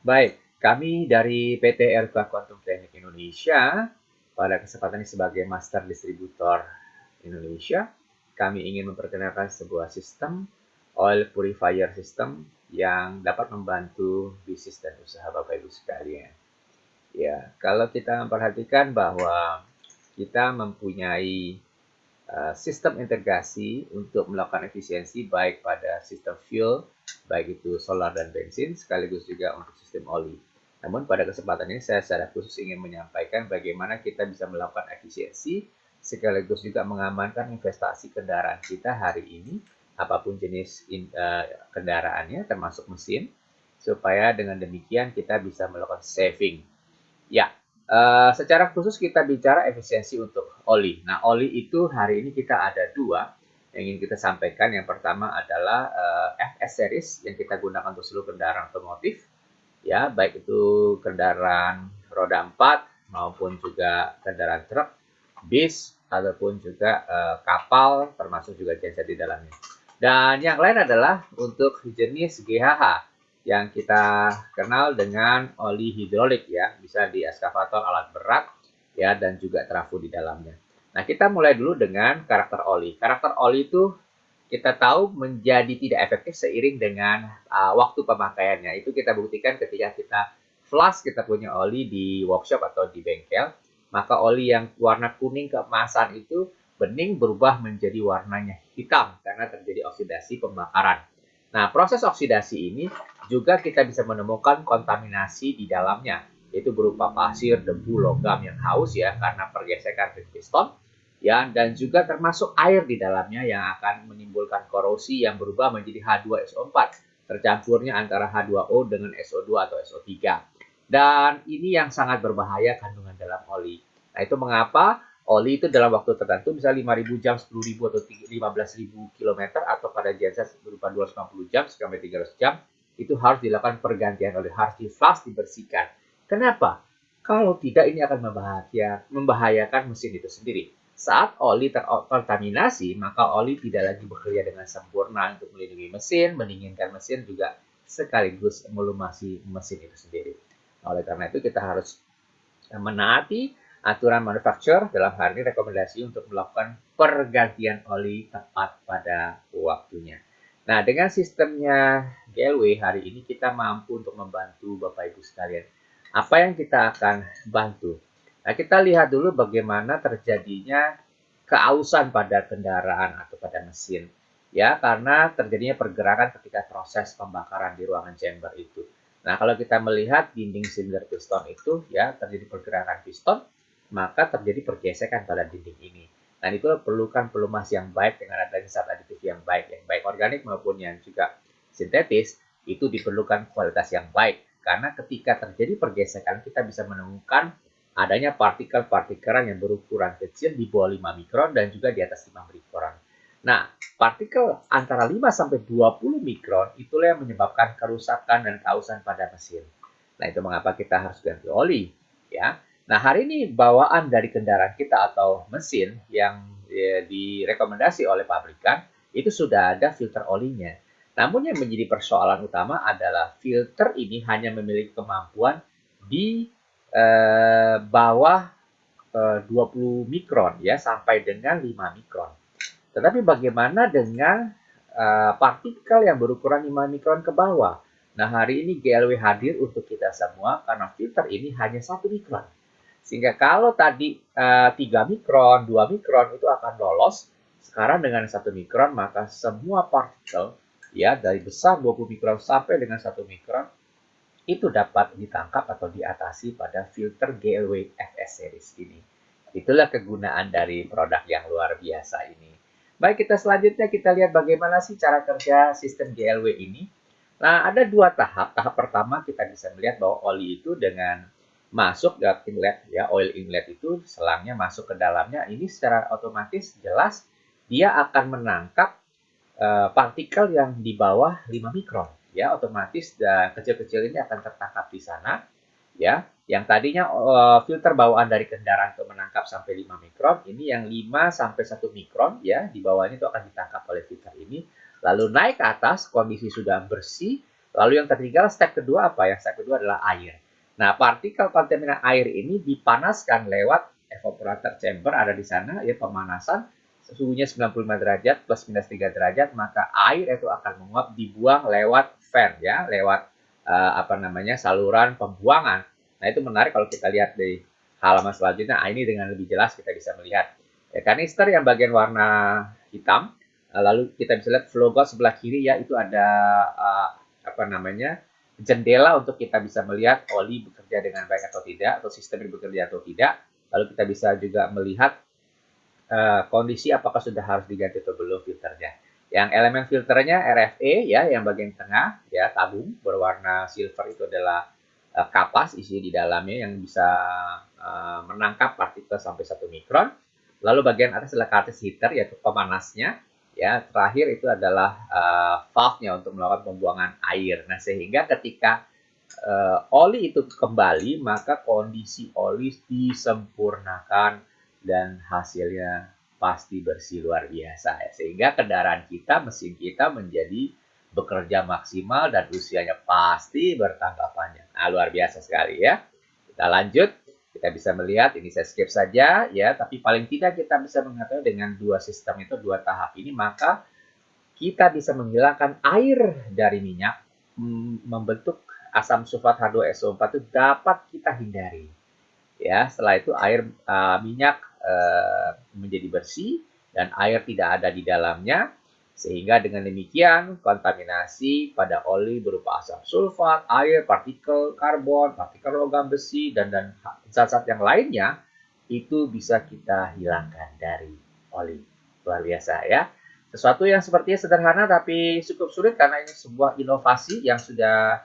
Baik, kami dari PT Erva Quantum Teknik Indonesia, pada kesempatan ini sebagai Master Distributor Indonesia, kami ingin memperkenalkan sebuah sistem oil purifier system yang dapat membantu bisnis dan usaha Bapak Ibu sekalian. Ya, kalau kita memperhatikan bahwa kita mempunyai sistem integrasi untuk melakukan efisiensi baik pada sistem fuel, baik itu solar dan bensin, sekaligus juga untuk sistem oli. Namun pada kesempatan ini saya secara khusus ingin menyampaikan bagaimana kita bisa melakukan efisiensi, sekaligus juga mengamankan investasi kendaraan kita hari ini, apapun jenis kendaraannya, termasuk mesin, supaya dengan demikian kita bisa melakukan saving. Ya, secara khusus kita bicara efisiensi untuk oli. Nah, oli itu hari ini kita ada dua yang ingin kita sampaikan. Yang pertama adalah FS series yang kita gunakan untuk seluruh kendaraan otomotif, ya, baik itu kendaraan roda 4 maupun juga kendaraan truk, bis, ataupun juga kapal, termasuk juga genset di dalamnya. Dan yang lain adalah untuk jenis GHH yang kita kenal dengan oli hidrolik, ya, bisa di eskavator alat berat, ya, dan juga trafo di dalamnya. Nah, kita mulai dulu dengan karakter oli. Karakter oli itu kita tahu menjadi tidak efektif seiring dengan waktu pemakaiannya. Itu kita buktikan ketika kita flush kita punya oli di workshop atau di bengkel, maka oli yang warna kuning keemasan itu bening berubah menjadi warnanya hitam karena terjadi oksidasi pembakaran. Nah, proses oksidasi ini juga kita bisa menemukan kontaminasi di dalamnya, yaitu berupa pasir, debu, logam yang haus ya karena pergesekan piston, ya, dan juga termasuk air di dalamnya yang akan menimbulkan korosi yang berubah menjadi H2SO4, tercampurnya antara H2O dengan SO2 atau SO3. Dan ini yang sangat berbahaya kandungan dalam oli. Nah, itu mengapa oli itu dalam waktu tertentu, misalnya 5.000 jam, 10.000 atau 15.000 km, atau pada genset berupa 250 jam sampai 300 jam, itu harus dilakukan pergantian oli, harus di-flush, dibersihkan. Kenapa? Kalau tidak, ini akan membahayakan mesin itu sendiri. Saat oli terkontaminasi, maka oli tidak lagi bekerja dengan sempurna untuk melindungi mesin, mendinginkan mesin, juga sekaligus melumasi mesin itu sendiri. Oleh karena itu, kita harus menaati aturan manufaktur, dalam hal ini rekomendasi untuk melakukan pergantian oli tepat pada waktunya. Nah, dengan sistemnya GLW hari ini kita mampu untuk membantu Bapak Ibu sekalian. Apa yang kita akan bantu? Nah, kita lihat dulu bagaimana terjadinya keausan pada kendaraan atau pada mesin. Ya, karena terjadinya pergerakan ketika proses pembakaran di ruangan chamber itu. Nah, kalau kita melihat dinding silinder piston itu, ya, terjadi pergerakan piston, maka terjadi pergesekan pada dinding ini. Dan itu perlukan pelumasi yang baik dengan adanya zat aditif yang baik organik maupun yang juga sintetis, itu diperlukan kualitas yang baik. Karena ketika terjadi pergesekan, kita bisa menemukan adanya partikel-partikelan yang berukuran kecil di bawah 5 mikron dan juga di atas 5 mikron. Nah, partikel antara 5 sampai 20 mikron itulah yang menyebabkan kerusakan dan keausan pada mesin. Nah, itu mengapa kita harus ganti oli, ya. Nah, hari ini bawaan dari kendaraan kita atau mesin yang direkomendasi oleh pabrikan itu sudah ada filter olinya. Namun yang menjadi persoalan utama adalah filter ini hanya memiliki kemampuan di bawah 20 mikron, ya, sampai dengan 5 mikron. Tetapi bagaimana dengan partikel yang berukuran 5 mikron ke bawah? Nah, hari ini GLW hadir untuk kita semua karena filter ini hanya 1 mikron. Sehingga kalau tadi 3 mikron, 2 mikron itu akan lolos, sekarang dengan 1 mikron maka semua partikel, ya, dari besar 20 mikron sampai dengan 1 mikron itu dapat ditangkap atau diatasi pada filter GLW FS series ini. Itulah kegunaan dari produk yang luar biasa ini. Baik, kita selanjutnya kita lihat bagaimana sih cara kerja sistem GLW ini. Nah, ada dua tahap. Tahap pertama kita bisa melihat bahwa oli itu dengan masuk ke inlet, ya, oil inlet itu selangnya masuk ke dalamnya, ini secara otomatis jelas dia akan menangkap partikel yang di bawah 5 mikron, ya, otomatis kecil-kecil ini akan tertangkap di sana, ya. Yang tadinya filter bawaan dari kendaraan itu menangkap sampai 5 mikron, ini yang 5 sampai 1 mikron, ya, di bawahnya itu akan ditangkap oleh filter ini. Lalu naik ke atas, kondisi sudah bersih, Lalu yang ketiga, step kedua apa ya? Step kedua adalah air. Nah, partikel kontaminan air ini dipanaskan lewat evaporator chamber, ada di sana ya, pemanasan, suhunya 95 derajat plus minus 3 derajat, maka air itu akan menguap, dibuang lewat fan ya, lewat saluran pembuangan. Nah, itu menarik kalau kita lihat di halaman selanjutnya. Ini dengan lebih jelas kita bisa melihat ya, kanister yang bagian warna hitam. Lalu kita bisa lihat flow gas sebelah kiri ya, itu ada jendela untuk kita bisa melihat oli bekerja dengan baik atau tidak, atau sistem ini bekerja atau tidak. Lalu kita bisa juga melihat kondisi apakah sudah harus diganti atau belum filternya. Yang elemen filternya RFE ya, yang bagian tengah ya, tabung berwarna silver itu adalah kapas isi di dalamnya yang bisa menangkap partikel sampai 1 mikron. Lalu bagian atas adalah cartridge heater, yaitu pemanasnya. Ya, terakhir itu adalah valve-nya untuk melakukan pembuangan air. Nah, sehingga ketika oli itu kembali, maka kondisi oli disempurnakan dan hasilnya pasti bersih luar biasa ya. Sehingga kendaraan kita, mesin kita menjadi bekerja maksimal dan usianya pasti bertambah panjang. Nah, luar biasa sekali ya. Kita lanjut. Kita bisa melihat, ini saya skip saja ya, tapi paling tidak kita bisa mengatakan dengan dua sistem itu, dua tahap ini, maka kita bisa menghilangkan air dari minyak, membentuk asam sulfat H2SO4 itu dapat kita hindari. Ya, setelah itu air minyak menjadi bersih dan air tidak ada di dalamnya. Sehingga dengan demikian kontaminasi pada oli berupa asam sulfat, air, partikel karbon, partikel logam besi, dan zat-zat yang lainnya itu bisa kita hilangkan dari oli. Luar biasa ya. Sesuatu yang sepertinya sederhana tapi cukup sulit karena ini sebuah inovasi yang sudah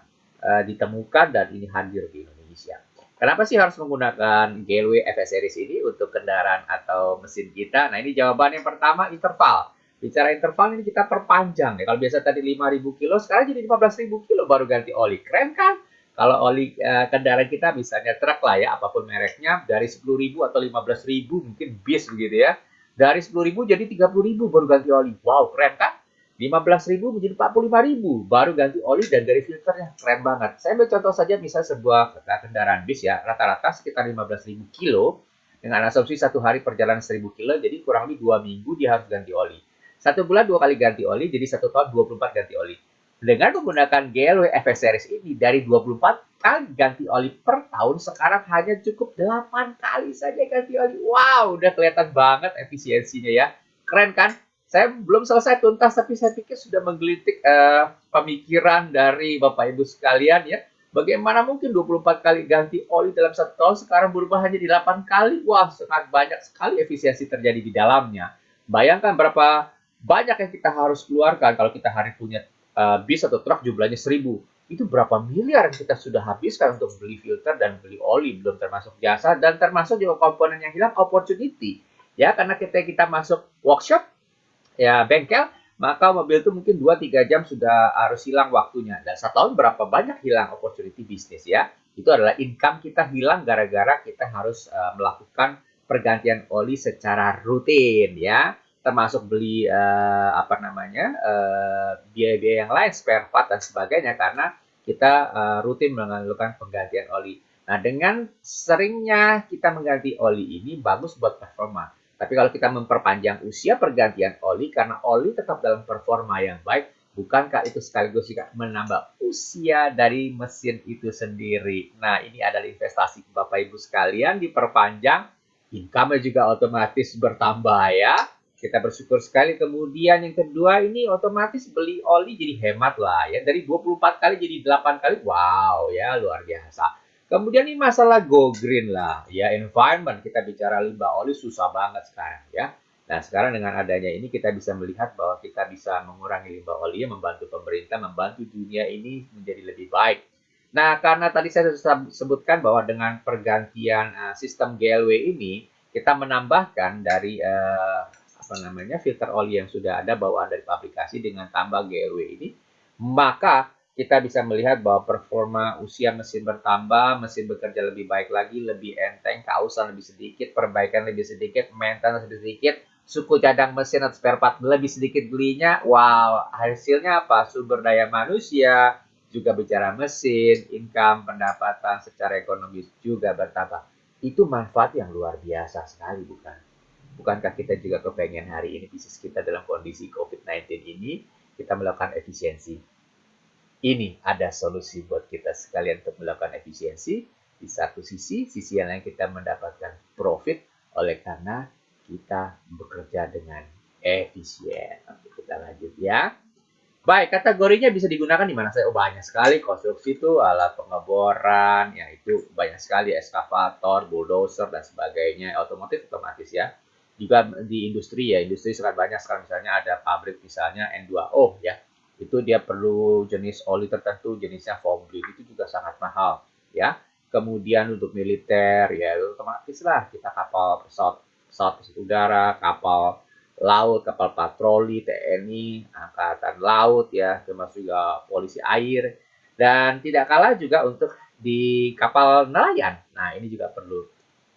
ditemukan dan ini hadir di Indonesia. Kenapa sih harus menggunakan GLW FS Series ini untuk kendaraan atau mesin kita? Nah, ini jawaban yang pertama, interval. Bicara interval ini kita perpanjang ya. Kalau biasa tadi 5.000 kilo, sekarang jadi 15.000 kilo baru ganti oli. Keren kan? Kalau oli kendaraan kita misalnya truk lah ya, apapun mereknya, dari 10.000 atau 15.000 mungkin bis begitu ya. Dari 10.000 jadi 30.000 baru ganti oli. Wow, keren kan? 15.000 menjadi 45.000 baru ganti oli dan dari filternya. Keren banget. Saya ambil contoh saja misalnya sebuah kendaraan bis ya, rata-rata sekitar 15.000 kilo dengan asumsi satu hari perjalanan 1.000 kilo, jadi kurang lebih 2 minggu dia harus ganti oli. 1 bulan 2 kali ganti oli, jadi 1 tahun 24 ganti oli. Dengan menggunakan GLW FS Series ini, dari 24 kali ganti oli per tahun, sekarang hanya cukup 8 kali saja ganti oli. Wow, udah kelihatan banget efisiensinya ya. Keren kan? Saya belum selesai tuntas, tapi saya pikir sudah menggelitik pemikiran dari Bapak Ibu sekalian ya. Bagaimana mungkin 24 kali ganti oli dalam 1 tahun, sekarang berubah hanya di 8 kali. Wah, sangat banyak sekali efisiensi terjadi di dalamnya. Bayangkan berapa banyak yang kita harus keluarkan kalau kita hari punya bis atau truk jumlahnya 1.000. Itu berapa miliar yang kita sudah habiskan untuk beli filter dan beli oli, belum termasuk jasa dan termasuk juga komponen yang hilang, opportunity. Ya, karena kita masuk workshop, ya bengkel, maka mobil itu mungkin 2-3 jam sudah harus hilang waktunya. Dan 1 tahun berapa banyak hilang opportunity bisnis ya. Itu adalah income kita hilang gara-gara kita harus melakukan pergantian oli secara rutin ya. Termasuk beli biaya-biaya yang lain, spare part dan sebagainya, karena kita rutin melakukan penggantian oli. Nah, dengan seringnya kita mengganti oli ini bagus buat performa. Tapi kalau kita memperpanjang usia pergantian oli, karena oli tetap dalam performa yang baik, bukankah itu sekaligus juga menambah usia dari mesin itu sendiri? Nah, ini adalah investasi Bapak Ibu sekalian, diperpanjang, income-nya juga otomatis bertambah ya. Kita bersyukur sekali. Kemudian yang kedua ini otomatis beli oli jadi hemat lah ya. Dari 24 kali jadi 8 kali. Wow ya, luar biasa. Kemudian ini masalah go green lah ya, environment. Kita bicara limbah oli susah banget sekarang ya. Nah, sekarang dengan adanya ini kita bisa melihat bahwa kita bisa mengurangi limbah oli, membantu pemerintah, membantu dunia ini menjadi lebih baik. Nah, karena tadi saya sudah sebutkan bahwa dengan pergantian sistem GLW ini, kita menambahkan dari filter oli yang sudah ada bawaan dari pabrikasi dengan tambah GLW ini, maka kita bisa melihat bahwa performa usia mesin bertambah, mesin bekerja lebih baik lagi, lebih enteng, kausan lebih sedikit, perbaikan lebih sedikit, maintenance lebih sedikit, suku cadang mesin atau spare part lebih sedikit belinya. Wow, hasilnya apa? Sumber daya manusia, juga bicara mesin, income, pendapatan secara ekonomis juga bertambah. Itu manfaat yang luar biasa sekali, bukan? Bukankah kita juga kepengen hari ini bisnis kita dalam kondisi COVID-19 ini, kita melakukan efisiensi? Ini ada solusi buat kita sekalian untuk melakukan efisiensi. Di satu sisi yang lain kita mendapatkan profit oleh karena kita bekerja dengan efisien. Oke, kita lanjut ya. Baik, kategorinya bisa digunakan di mana saja. Oh, banyak sekali. Konstruksi itu alat pengeboran, ya itu banyak sekali, eskavator, bulldozer dan sebagainya. Otomotif otomatis ya. Juga di industri ya, industri sangat banyak sekarang, misalnya ada pabrik misalnya N2O ya. Itu dia perlu jenis oli tertentu, jenisnya foam green, itu juga sangat mahal ya. Kemudian untuk militer ya otomatis lah kita kapal pesawat udara, kapal laut, kapal patroli, TNI, Angkatan Laut ya, termasuk juga polisi air. Dan tidak kalah juga untuk di kapal nelayan. Nah, ini juga perlu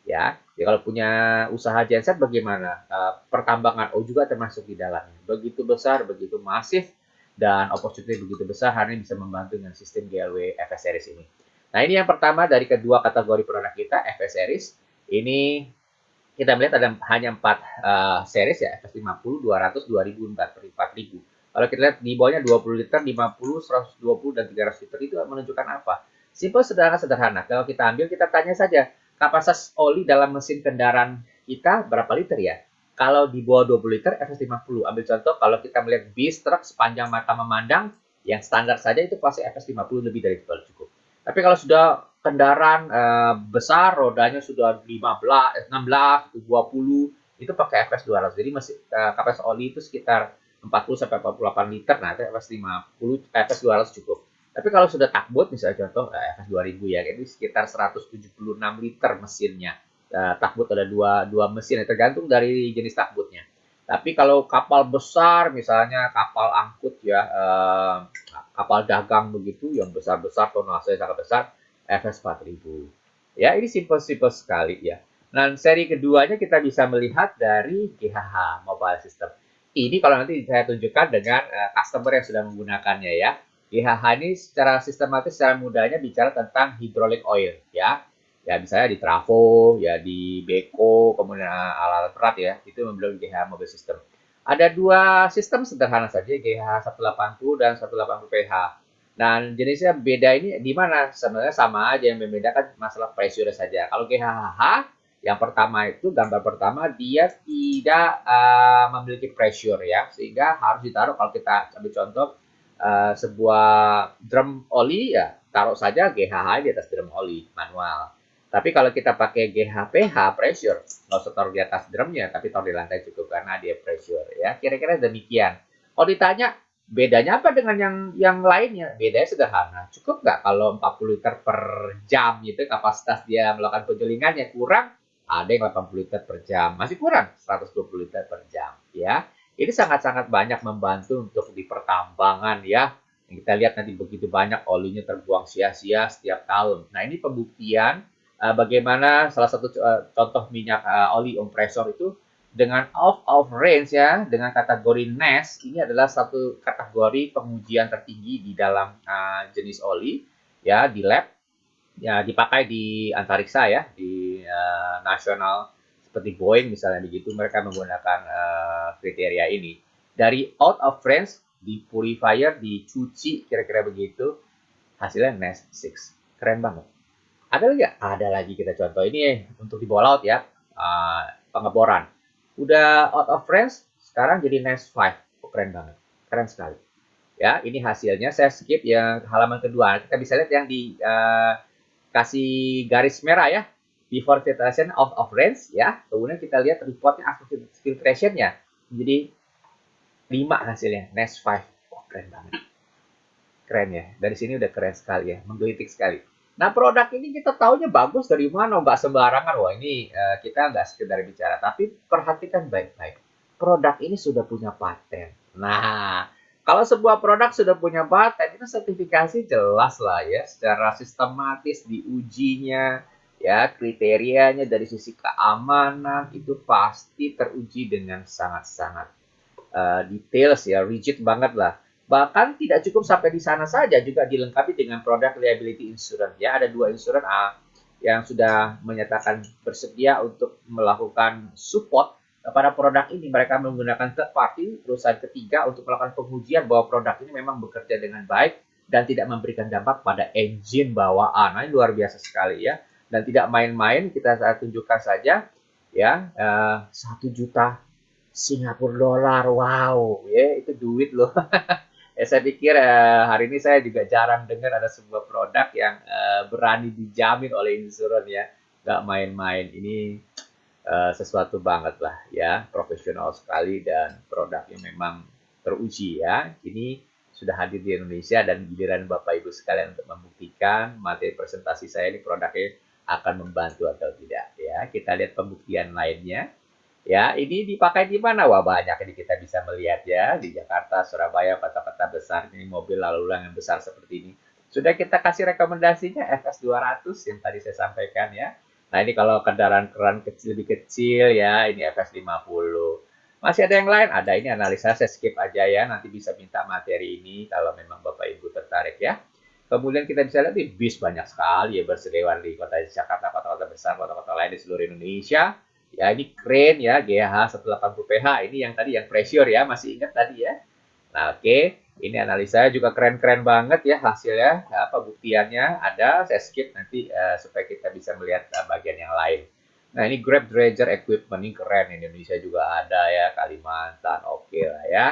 ya. Ya kalau punya usaha genset bagaimana? Pertambangan juga termasuk di dalamnya. Begitu besar, begitu masif dan opportunity begitu besar, hari ini bisa membantu dengan sistem GLW FS Series ini. Nah, ini yang pertama dari kedua kategori produk kita, FS Series. Ini kita melihat ada hanya 4 series ya, FS50, 200, 2000, 4000. Kalau kita lihat di bawahnya 20 liter, 50, 120, dan 300 liter itu menunjukkan apa? Simple, sederhana. Kalau kita ambil, kita tanya saja, kapasitas oli dalam mesin kendaraan kita berapa liter ya? Kalau di bawah 20 liter, FS50. Ambil contoh, kalau kita melihat bis, truk, sepanjang mata memandang, yang standar saja itu pasti FS50 lebih dari itu cukup. Tapi kalau sudah kendaraan besar, rodanya sudah 15, 16, 20, itu pakai FS 200. Jadi masih kapasitas oli itu sekitar 40 sampai 48 liter. Nah, FS 50, FS 200 cukup. Tapi kalau sudah takbut, misalnya contoh FS 2000 ya, ini sekitar 176 liter mesinnya. Takbut ada dua mesin, tergantung dari jenis takbutnya. Tapi kalau kapal besar, misalnya kapal angkut ya, kapal dagang begitu, yang besar-besar, tonasenya sangat besar, FS 4000. Ya, ini simple-simple sekali ya. Nah, seri keduanya kita bisa melihat dari GHH Mobile System. Ini kalau nanti saya tunjukkan dengan customer yang sudah menggunakannya ya. GHH ini secara sistematis, secara mudahnya bicara tentang hydraulic oil ya. Ya, misalnya di trafo, ya di beko, kemudian alat berat ya, itu memiliki GHH Mobile System. Ada dua sistem sederhana saja, GHH 180 dan 180 PH. Dan jenisnya beda ini di mana? Sebenarnya sama aja, yang membedakan masalah pressure saja. Kalau GHH yang pertama itu, gambar pertama, dia tidak memiliki pressure ya, sehingga harus ditaruh. Kalau kita ambil contoh sebuah drum oli ya, taruh saja GHH di atas drum oli manual. Tapi kalau kita pakai GHPH pressure, nggak usah taruh di atas drumnya, tapi taruh di lantai cukup karena dia pressure ya. Kira-kira demikian. Kalau ditanya bedanya apa dengan yang lainnya? Bedanya sederhana. Cukup nggak kalau 40 liter per jam gitu kapasitas dia melakukan penyelingannya? Kurang, ada yang 80 liter per jam. Masih kurang 120 liter per jam ya. Ini sangat-sangat banyak membantu untuk di pertambangan ya. Kita lihat nanti begitu banyak olinya terbuang sia-sia setiap tahun. Nah, ini pembuktian bagaimana salah satu contoh minyak oli kompresor itu dengan out of range ya, dengan kategori NES, ini adalah satu kategori pengujian tertinggi di dalam jenis oli ya di lab, ya dipakai di antariksa ya, di nasional seperti Boeing misalnya begitu, mereka menggunakan kriteria ini. Dari out of range di purifier, dicuci kira-kira begitu, hasilnya NES 6. Keren banget. Ada lagi nggak? Ada lagi, kita contoh ini untuk di bawah laut ya, pengeboran. Udah out of range, sekarang jadi NES 5. Oh, keren banget, keren sekali. Ya, ini hasilnya. Saya skip yang halaman kedua. Kita bisa lihat yang di kasih garis merah ya, before filtration out of range ya. Kemudian kita lihat reportnya after filtrationnya. Jadi 5 hasilnya, NES 5. Oh, keren banget. Keren ya, dari sini udah keren sekali ya, menggelitik sekali. Nah, produk ini kita tahunya bagus dari mana, nggak sembarangan. Wah, ini kita nggak sekedar bicara, tapi perhatikan baik-baik. Produk ini sudah punya paten. Nah, kalau sebuah produk sudah punya paten, itu sertifikasi jelas lah ya, secara sistematis diujinya, ya kriterianya dari sisi keamanan itu pasti teruji dengan sangat-sangat details ya, rigid banget lah. Bahkan tidak cukup sampai di sana saja, juga dilengkapi dengan produk liability insurance. Ya, ada 2 insuran yang sudah menyatakan bersedia untuk melakukan support kepada produk ini. Mereka menggunakan third party, perusahaan ketiga, untuk melakukan pengujian bahwa produk ini memang bekerja dengan baik dan tidak memberikan dampak pada engine bawaan. Nah, ini luar biasa sekali ya. Dan tidak main-main, kita tunjukkan saja ya, 1 juta Singapura dolar. Wow, ya itu duit loh. Saya pikir hari ini saya juga jarang dengar ada sebuah produk yang berani dijamin oleh insuran ya. Nggak main-main. Ini sesuatu banget lah ya. Profesional sekali dan produknya memang teruji ya. Ini sudah hadir di Indonesia dan giliran Bapak Ibu sekalian untuk membuktikan materi presentasi saya ini produknya akan membantu atau tidak ya. Kita lihat pembuktian lainnya. Ya, ini dipakai di mana? Wah, banyak ini kita bisa melihat ya. Di Jakarta, Surabaya, kota-kota besar ini mobil lalu lalang yang besar seperti ini. Sudah kita kasih rekomendasinya FS 200 yang tadi saya sampaikan ya. Nah, ini kalau kendaraan kecil lebih kecil ya, ini FS 50. Masih ada yang lain? Ada, ini analisa, saya skip aja ya. Nanti bisa minta materi ini kalau memang Bapak Ibu tertarik ya. Kemudian kita bisa lihat di bis banyak sekali ya berseliweran di kota Jakarta, kota-kota besar, kota-kota lain di seluruh Indonesia. Ya, ini keren ya, GH 180 PH. Ini yang tadi yang pressure ya, masih ingat tadi ya. Nah, oke. Ini analisa juga keren-keren banget ya hasilnya. Ya, pembuktiannya ada, saya skip nanti supaya kita bisa melihat bagian yang lain. Nah, ini Grab Dredger Equipment, ini keren. Indonesia juga ada ya, Kalimantan, oke lah ya.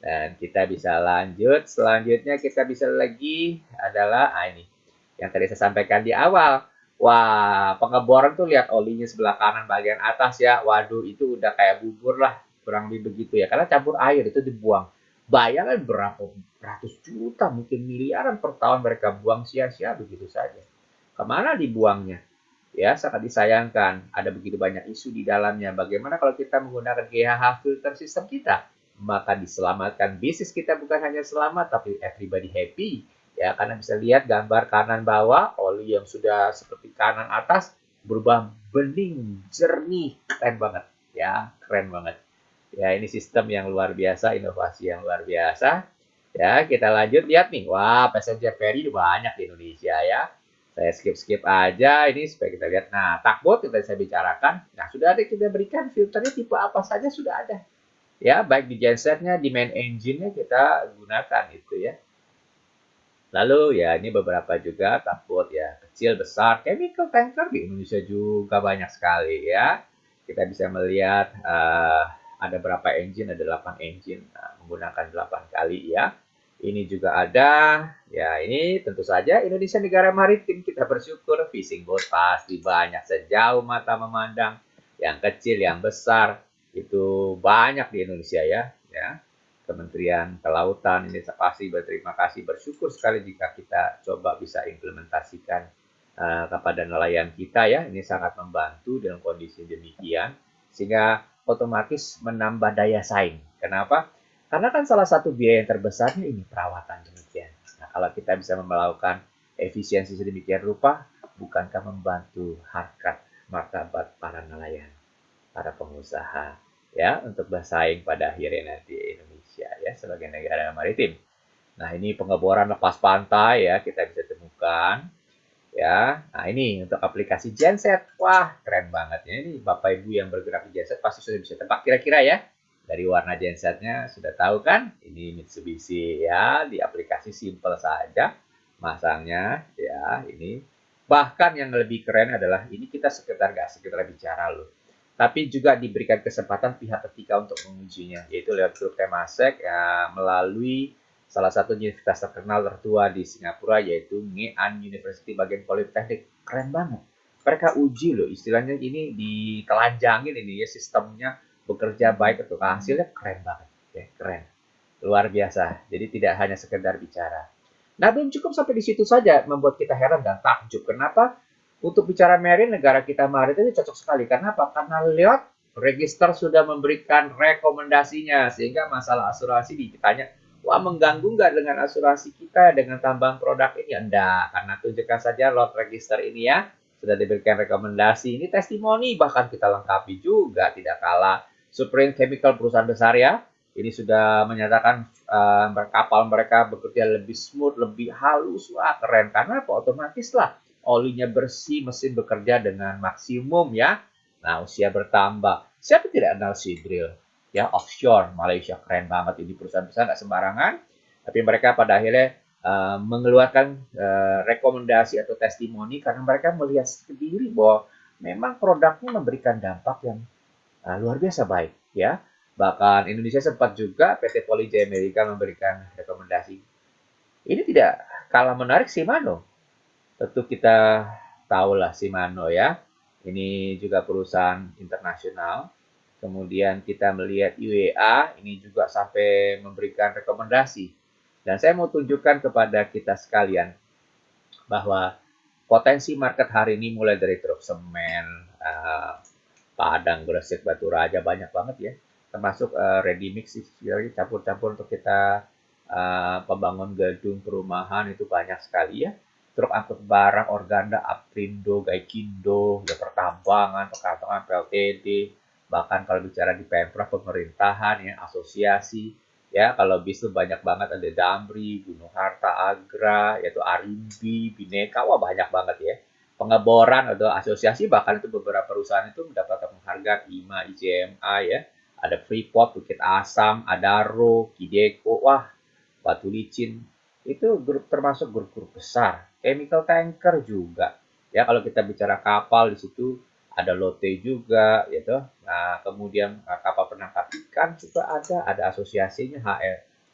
Dan kita bisa lanjut. Selanjutnya kita bisa lagi adalah ini yang tadi saya sampaikan di awal. Wah, pengeboran tuh lihat olinya sebelah kanan bagian atas ya. Waduh, itu udah kayak bubur lah, kurang lebih begitu ya. Karena campur air itu dibuang. Bayangkan berapa ratus juta, mungkin miliaran per tahun mereka buang sia-sia begitu saja. Kemana dibuangnya? Ya, sangat disayangkan. Ada begitu banyak isu di dalamnya. Bagaimana kalau kita menggunakan GHH filter sistem kita? Maka diselamatkan bisnis kita, bukan hanya selamat, tapi everybody happy. Ya, karena bisa lihat gambar kanan bawah, oli yang sudah seperti kanan atas berubah bening, jernih, keren banget. Ya, keren banget. Ya, ini sistem yang luar biasa, inovasi yang luar biasa. Ya, kita lanjut lihat nih. Wah, passenger ferry banyak di Indonesia ya. Saya skip-skip aja ini supaya kita lihat. Nah, tugboat yang tadi saya bicarakan. Nah, sudah ada kita berikan filternya tipe apa saja sudah ada. Ya, baik di gensetnya, di main engine-nya kita gunakan itu ya. Lalu ya ini beberapa juga tugboat ya, kecil, besar, chemical tanker di Indonesia juga banyak sekali ya. Kita bisa melihat ada berapa engine, ada 8 engine, menggunakan 8 kali ya. Ini juga ada, ya ini tentu saja Indonesia negara maritim, kita bersyukur fishing boat pasti banyak sejauh mata memandang, yang kecil, yang besar, itu banyak di Indonesia ya. Kementerian Kelautan ini pasti berterima kasih, bersyukur sekali jika kita coba bisa implementasikan kepada nelayan kita ya. Ini sangat membantu dalam kondisi demikian sehingga otomatis menambah daya saing. Kenapa? Karena kan salah satu biaya yang terbesarnya ini perawatan demikian. Nah, kalau kita bisa melakukan efisiensi sedemikian rupa, bukankah membantu harkat martabat para nelayan, para pengusaha ya untuk bersaing pada akhirnya nanti Indonesia ya sebagai negara maritim. Nah, ini pengeboran lepas pantai ya kita bisa temukan ya. Nah, ini untuk aplikasi genset. Wah, keren banget ya. Ini Bapak Ibu yang bergerak di genset pasti sudah bisa tebak kira-kira ya. Dari warna gensetnya sudah tahu kan? Ini Mitsubishi ya, di aplikasi simple saja masangnya ya, ini. Bahkan yang lebih keren adalah ini kita nggak sekedar bicara loh, tapi juga diberikan kesempatan pihak ketiga untuk mengujinya, yaitu lewat grup Temasek ya, melalui salah satu universitas terkenal tertua di Singapura, yaitu Ngee Ann University bagian Politeknik. Keren banget. Mereka uji loh, istilahnya ini ditelanjangin ini ya, sistemnya bekerja baik untuk hasilnya keren banget. Ya, keren. Luar biasa. Jadi tidak hanya sekedar bicara. Nah, belum cukup sampai di situ saja membuat kita heran dan takjub. Kenapa? Untuk bicara marine, negara kita maritim ini cocok sekali. Karena apa? Karena lihat register sudah memberikan rekomendasinya. Sehingga masalah asuransi ditanya, wah mengganggu nggak dengan asuransi kita dengan tambahan produk ini? Enggak, karena tunjukkan saja lot register ini ya. Sudah diberikan rekomendasi. Ini testimoni bahkan kita lengkapi juga. Tidak kalah Supreme Chemical perusahaan besar ya. ini sudah menyatakan kapal mereka bekerja lebih smooth, lebih halus. Wah, keren. Karena apa? Otomatis lah olinya bersih, mesin bekerja dengan maksimum ya. Nah, usia bertambah. Siapa tidak kenal Seadrill? Ya, offshore Malaysia, keren banget ini perusahaan besar, nggak sembarangan. Tapi mereka pada akhirnya mengeluarkan rekomendasi atau testimoni karena mereka melihat sendiri bahwa memang produknya memberikan dampak yang luar biasa baik ya. Bahkan Indonesia sempat juga PT Poli Jaya Amerika memberikan rekomendasi. Ini tidak kalah menarik Shimano. Tentu kita tahulah Shimano ya. Ini juga perusahaan internasional. Kemudian kita melihat UEA, ini juga sampai memberikan rekomendasi. Dan saya mau tunjukkan kepada kita sekalian bahwa potensi market hari ini mulai dari truk semen, Padang, Gresik, Batu Raja, banyak banget ya. Termasuk ready mix, campur-campur untuk kita pembangun gedung perumahan itu banyak sekali ya. Truk angkut barang, Organda, Aprindo, Gaikindo, ya pertambangan, PLTD, bahkan kalau bicara di Pemprov pemerintahan ya, asosiasi, ya kalau bis itu banyak banget, ada Damri, Gunung Harta, Agra, yaitu Arimbi, Bineka, wah banyak banget ya. Pengeboran atau asosiasi, bahkan itu beberapa perusahaan itu mendapatkan penghargaan IMA, ICMA ya. Ada Freeport, Bukit Asam, Adaro, Kideko, wah Batu Licin. Itu grup termasuk grup-grup besar. Chemical tanker juga. Ya kalau kita bicara kapal di situ ada Lotte juga gitu. Nah, kemudian kapal penangkap ikan juga ada asosiasinya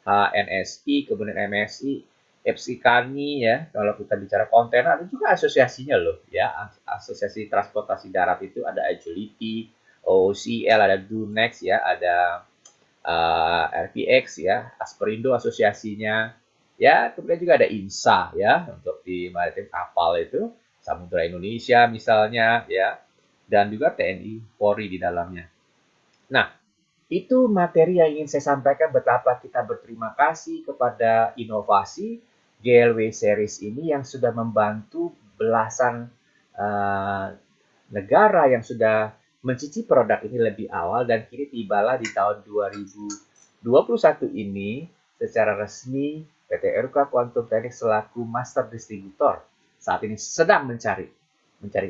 HNSI, kemudian MSI, Epsikani ya. Kalau kita bicara kontainer ada juga asosiasinya loh ya. Asosiasi Transportasi Darat itu ada Agility, OCL, ada Dunex ya, ada RPX ya, Asperindo asosiasinya. Ya, kemudian juga ada INSA ya untuk di maritim kapal itu, Samudra Indonesia misalnya ya, dan juga TNI Polri di dalamnya. Nah, itu materi yang ingin saya sampaikan betapa kita berterima kasih kepada inovasi GLW Series ini yang sudah membantu belasan negara yang sudah mencicipi produk ini lebih awal dan kini tibalah di tahun 2021 ini secara resmi PT RK Quantum Teknik selaku master distributor saat ini sedang mencari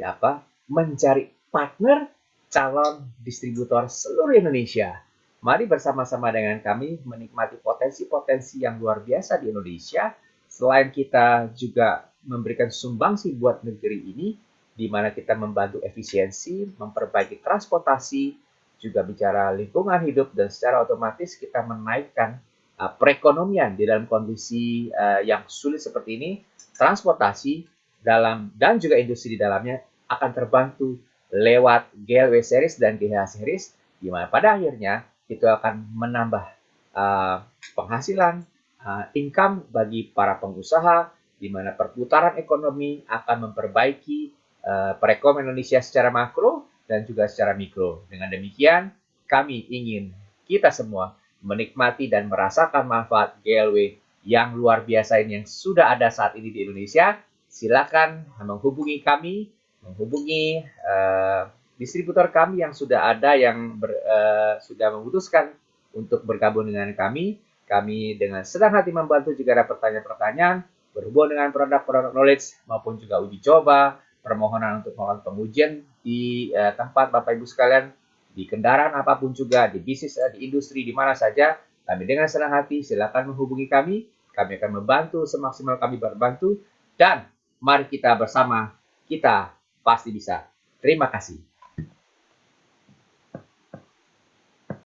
apa? Mencari partner calon distributor seluruh Indonesia. Mari bersama-sama dengan kami menikmati potensi-potensi yang luar biasa di Indonesia. Selain kita juga memberikan sumbangsi buat negeri ini, di mana kita membantu efisiensi, memperbaiki transportasi, juga bicara lingkungan hidup, dan secara otomatis kita menaikkan perekonomian di dalam kondisi yang sulit seperti ini. Transportasi dalam dan juga industri di dalamnya akan terbantu lewat GLW Series dan GH Series, di mana pada akhirnya itu akan menambah penghasilan, income bagi para pengusaha, di mana perputaran ekonomi akan memperbaiki perekonomian Indonesia secara makro dan juga secara mikro. Dengan demikian, kami ingin kita semua menikmati dan merasakan manfaat GLW yang luar biasa ini yang sudah ada saat ini di Indonesia. Silakan menghubungi kami, menghubungi distributor kami yang sudah ada, yang sudah memutuskan untuk bergabung dengan kami. Kami dengan senang hati membantu jika ada pertanyaan-pertanyaan berhubungan dengan produk-produk knowledge maupun juga uji coba, permohonan untuk melakukan pengujian di tempat Bapak Ibu sekalian, di kendaraan apapun juga, di bisnis, di industri, di mana saja. Kami dengan senang hati silakan menghubungi kami. Kami akan membantu semaksimal kami berbantu. Dan mari kita bersama, kita pasti bisa. Terima kasih.